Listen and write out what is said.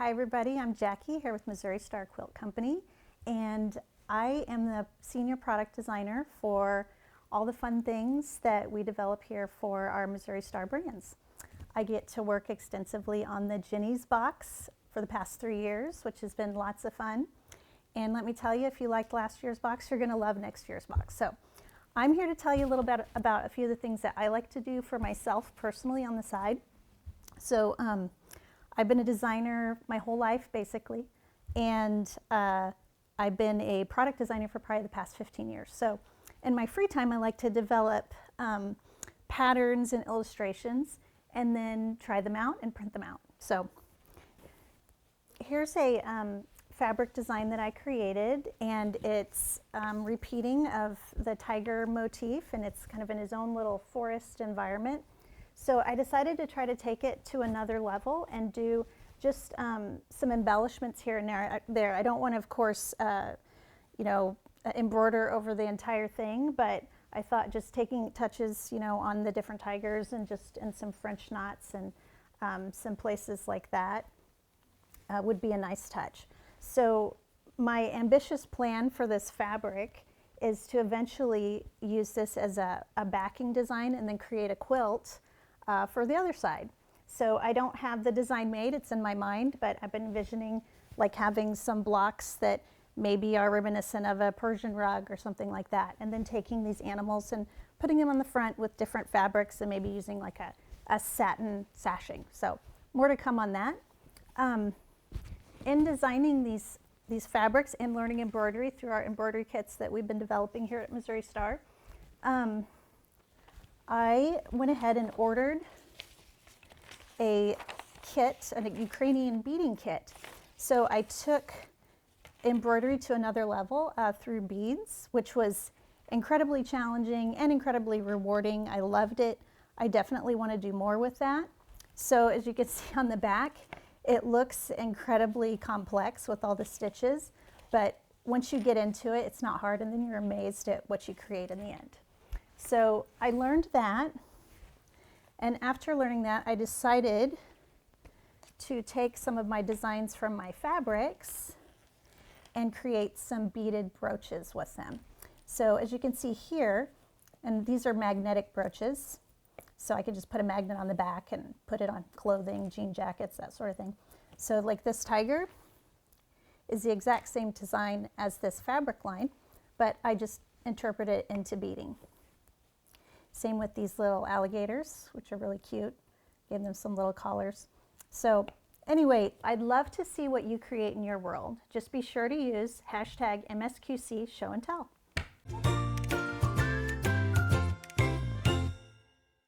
Hi everybody, I'm Jackie here with Missouri Star Quilt Company, and I am the senior product designer for all the fun things that we develop here for our Missouri Star brands. I get to work extensively on the Jenny's box for the past 3 years, which has been lots of fun. And let me tell you, if you liked last year's box, you're going to love next year's box. So I'm here to tell you a little bit about a few of the things that I like to do for myself personally on the side. So I've been a designer my whole life, basically, and I've been a product designer for probably the past 15 years. So in my free time, I like to develop patterns and illustrations and then try them out and print them out. So here's a fabric design that I created, and it's repeating of the tiger motif, and it's kind of in his own little forest environment. So I decided to try to take it to another level and do just some embellishments here and there. I don't want to, of course, embroider over the entire thing, but I thought just taking touches, on the different tigers and just in some French knots and some places like that would be a nice touch. So my ambitious plan for this fabric is to eventually use this as a backing design and then create a quilt for the other side. So I don't have the design made, it's in my mind, but I've been envisioning like having some blocks that maybe are reminiscent of a Persian rug or something like that, and then taking these animals and putting them on the front with different fabrics and maybe using like a satin sashing. So more to come on that. In designing these fabrics and learning embroidery through our embroidery kits that we've been developing here at Missouri Star, I went ahead and ordered a kit, a Ukrainian beading kit. So I took embroidery to another level through beads, which was incredibly challenging and incredibly rewarding. I loved it. I definitely want to do more with that. So as you can see on the back, it looks incredibly complex with all the stitches, but once you get into it, it's not hard, and then you're amazed at what you create in the end. So I learned that, and after learning that, I decided to take some of my designs from my fabrics and create some beaded brooches with them. So as you can see here, and these are magnetic brooches, so I could just put a magnet on the back and put it on clothing, jean jackets, that sort of thing. So like this tiger is the exact same design as this fabric line, but I just interpret it into beading. Same with these little alligators, which are really cute. Gave them some little collars. So anyway, I'd love to see what you create in your world. Just be sure to use #MSQC Show and Tell.